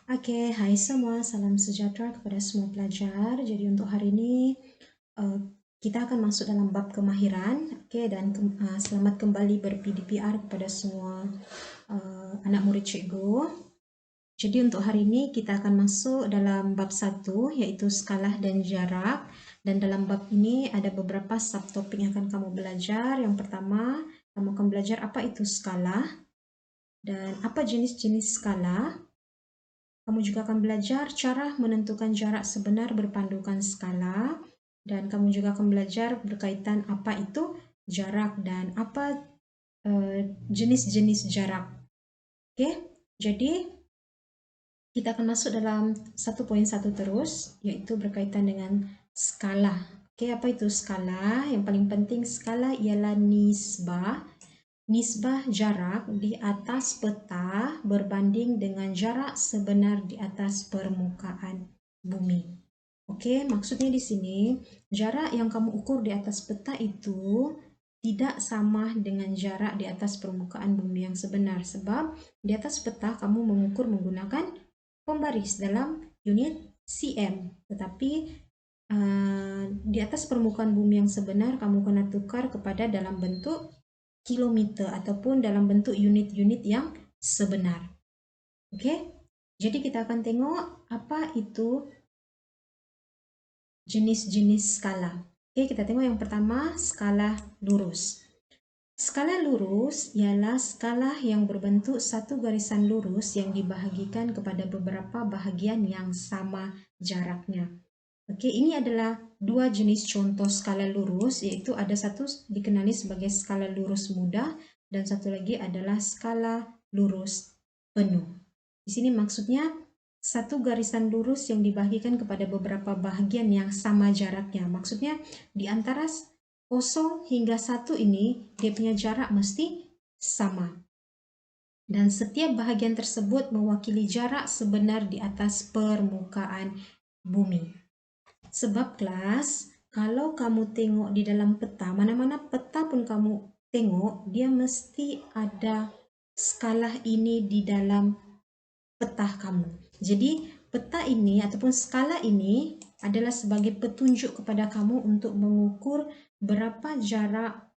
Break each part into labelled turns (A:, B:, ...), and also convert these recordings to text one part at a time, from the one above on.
A: Hai semua, salam sejahtera kepada semua pelajar. Jadi untuk hari ini uh, kita akan masuk dalam bab kemahiran. Dan selamat kembali ber-PDPR kepada semua anak murid cikgu. Jadi untuk hari ini kita akan masuk dalam bab 1 yaitu skala dan jarak. Dan dalam bab ini ada beberapa subtopik yang akan kamu belajar. Yang pertama, kamu akan belajar apa itu skala dan apa jenis-jenis skala. Kamu juga akan belajar cara menentukan jarak sebenar berpandukan skala, dan kamu juga akan belajar berkaitan apa itu jarak dan apa jenis-jenis jarak. Jadi kita akan masuk dalam 1.1 terus, yaitu berkaitan dengan skala. Apa itu skala? Yang paling penting skala ialah nisbah. Nisbah jarak di atas peta berbanding dengan jarak sebenar di atas permukaan bumi. Maksudnya di sini jarak yang kamu ukur di atas peta itu tidak sama dengan jarak di atas permukaan bumi yang sebenar, sebab di atas peta kamu mengukur menggunakan pembaris dalam unit cm, tetapi di atas permukaan bumi yang sebenar kamu kena tukar kepada dalam bentuk kilometer ataupun dalam bentuk unit-unit yang sebenar. Jadi kita akan tengok apa itu jenis-jenis skala. Kita tengok yang pertama, skala lurus. Skala lurus ialah skala yang berbentuk satu garisan lurus yang dibahagikan kepada beberapa bahagian yang sama jaraknya. Ini adalah dua jenis contoh skala lurus, yaitu ada satu dikenali sebagai skala lurus mudah dan satu lagi adalah skala lurus penuh. Di sini maksudnya satu garisan lurus yang dibagikan kepada beberapa bahagian yang sama jaraknya. Maksudnya di antara 0 hingga 1 ini dia punya jarak mesti sama. Dan setiap bahagian tersebut mewakili jarak sebenar di atas permukaan bumi. Sebab kelas, kalau kamu tengok di dalam peta, mana-mana peta pun kamu tengok, dia mesti ada skala ini di dalam peta kamu. Jadi peta ini ataupun skala ini adalah sebagai petunjuk kepada kamu untuk mengukur berapa jarak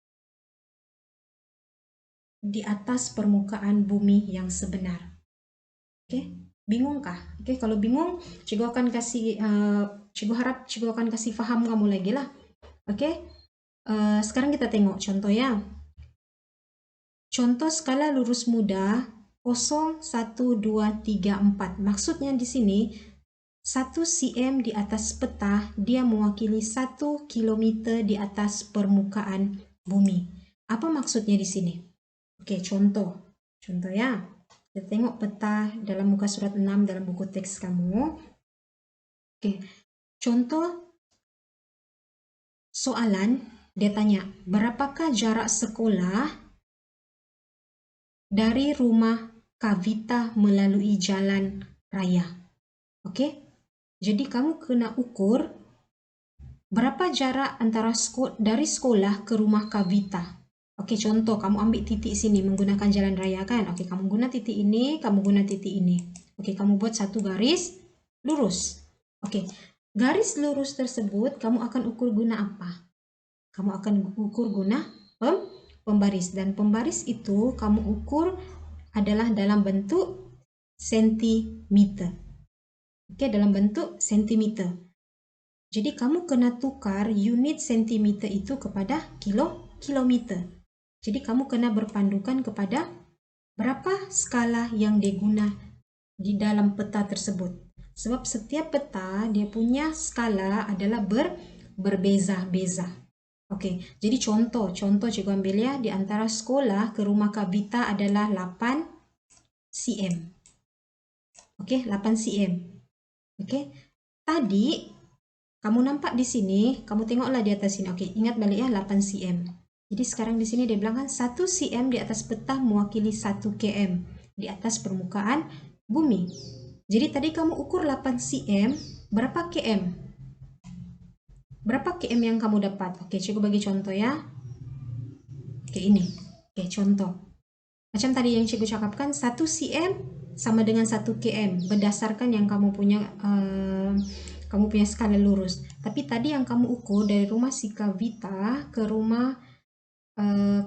A: di atas permukaan bumi yang sebenar. Bingungkah? Kalau bingung, cikgu akan kasih, cikgu harap cikgu akan kasih faham kamu lagi lah. Sekarang kita tengok contoh ya. Contoh skala lurus mudah 0, 1, 2, 3, 4. Maksudnya di sini 1 cm di atas peta dia mewakili 1 km di atas permukaan bumi. Apa maksudnya di sini? Contoh ya. Kita tengok peta dalam muka surat 6 dalam buku teks kamu. Contoh soalan, dia tanya, berapakah jarak sekolah dari rumah Kavita melalui jalan raya? Jadi kamu kena ukur berapa jarak antara dari sekolah ke rumah Kavita. Contoh, kamu ambil titik sini menggunakan jalan raya kan? Kamu guna titik ini, kamu guna titik ini. Kamu buat satu garis lurus. Garis lurus tersebut kamu akan ukur guna apa? Kamu akan ukur guna pembaris, dan pembaris itu kamu ukur adalah dalam bentuk sentimeter. Dalam bentuk sentimeter. Jadi kamu kena tukar unit sentimeter itu kepada kilometer. Jadi kamu kena berpandukan kepada berapa skala yang diguna di dalam peta tersebut. Sebab setiap peta dia punya skala adalah berbeza-beza. Jadi contoh cikgu ambil ya, di antara sekolah ke rumah Kavita adalah 8 cm. 8 cm. Tadi kamu nampak di sini, kamu tengoklah di atas sini. Ingat balik ya, 8 cm. Jadi sekarang di sini dia bilang kan 1 cm di atas peta mewakili 1 km di atas permukaan bumi. Jadi tadi kamu ukur 8 cm, berapa km? Berapa km yang kamu dapat? Cikgu bagi contoh ya. Ini. Contoh. Macam tadi yang cikgu cakapkan, 1 cm sama dengan 1 km berdasarkan yang kamu punya skala lurus. Tapi tadi yang kamu ukur dari rumah Sika Vita ke rumah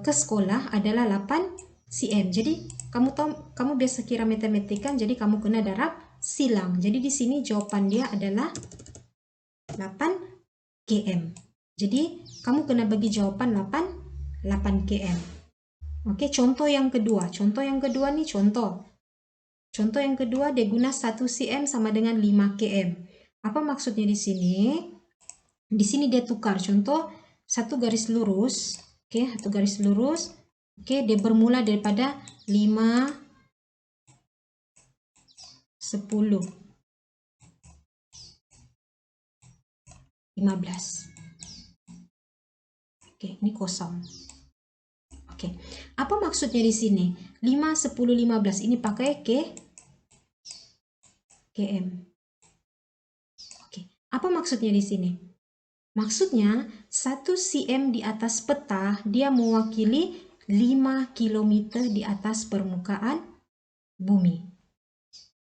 A: ke sekolah adalah 8 cm. Jadi kamu tahu, kamu biasa kira matematika, jadi kamu kena darab silang. Jadi di sini jawaban dia adalah 8 km. Jadi kamu kena bagi jawaban 8 km. Oke, contoh yang kedua. Contoh yang kedua nih contoh. Contoh yang kedua dia guna 1 cm sama dengan 5 km. Apa maksudnya di sini? Di sini dia tukar. Contoh satu garis lurus. Oke, satu garis lurus. Oke, dia bermula daripada 5, 10, 15. Oke, ini kosong. Oke, apa maksudnya di sini? 5, 10, 15 ini pakai km. Oke, apa maksudnya di sini? Maksudnya 1 cm di atas peta dia mewakili 5 km di atas permukaan bumi.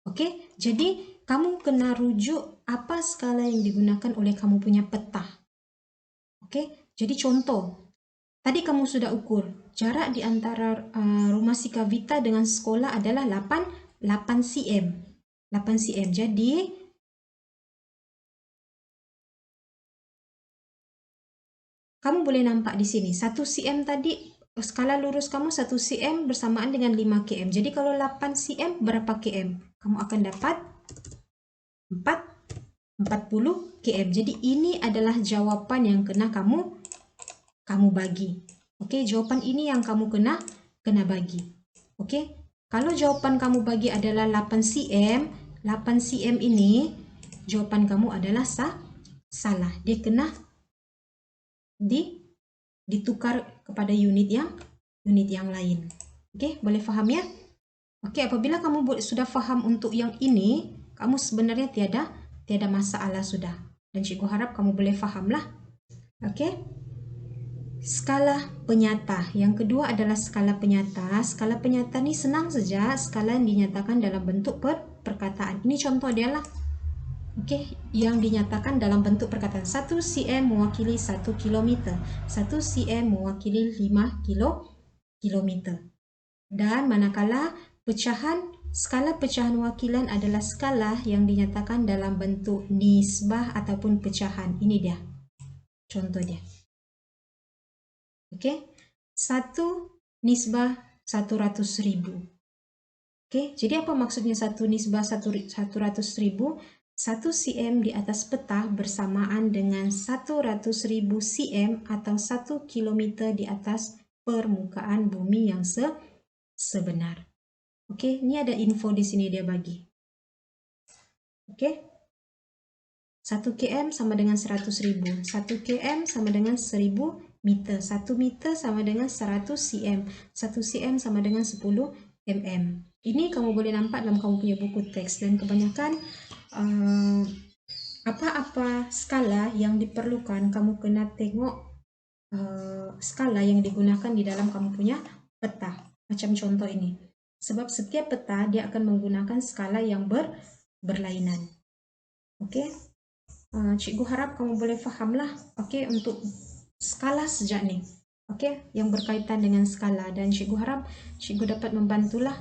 A: Oke, jadi kamu kena rujuk apa skala yang digunakan oleh kamu punya peta. Oke, jadi contoh. Tadi kamu sudah ukur jarak di antara rumah Sika Vita dengan sekolah adalah 8 cm. 8 cm. Jadi kamu boleh nampak di sini 1 cm tadi skala lurus kamu 1 cm bersamaan dengan 5 km. Jadi kalau 8 cm berapa km? Kamu akan dapat 40 km. Jadi ini adalah jawaban yang kena kamu bagi. Oke, jawaban ini yang kamu kena bagi. Oke. Kalau jawaban kamu bagi adalah 8 cm, 8 cm ini jawaban kamu adalah salah. Dia kena ditukar kepada unit yang lain. Oke, boleh paham ya? Oke, apabila kamu sudah paham untuk yang ini, kamu sebenarnya tiada masalah sudah. Dan cikgu harap kamu boleh paham lah. Oke. Skala penyata. Yang kedua adalah skala penyata. Skala penyata ini senang saja, skala yang dinyatakan dalam bentuk perkataan. Ini contoh dia lah. Oke, yang dinyatakan dalam bentuk perkataan 1 cm mewakili 1 km, 1 cm mewakili 5 km. Dan manakala skala pecahan wakilan adalah skala yang dinyatakan dalam bentuk nisbah ataupun pecahan. Ini dia, contoh dia. Oke, 1 nisbah 100.000. Oke, jadi apa maksudnya 1 nisbah 100.000? 1 cm di atas peta bersamaan dengan 100.000 cm atau 1 km di atas permukaan bumi yang sebenar. Oke, ini ada info di sini dia bagi. Oke. 1 km sama dengan 100.000. 1 km sama dengan 1000 meter. 1 meter sama dengan 100 cm. 1 cm sama dengan 10 mm. Ini kamu boleh nampak dalam kamu punya buku teks, dan kebanyakan apa-apa skala yang diperlukan kamu kena tengok skala yang digunakan di dalam kamu punya peta. Macam contoh ini. Sebab setiap peta dia akan menggunakan skala yang berlainan. Oke. Cikgu harap kamu boleh faham lah. Oke, untuk skala sejak nih. Oke, yang berkaitan dengan skala, dan cikgu harap cikgu dapat membantulah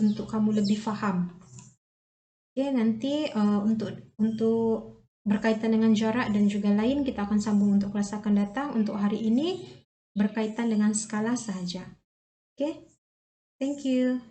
A: untuk kamu lebih faham. Oke, nanti untuk berkaitan dengan jarak dan juga lain kita akan sambung untuk kelas akan datang. Untuk hari ini berkaitan dengan skala sahaja. Oke, thank you.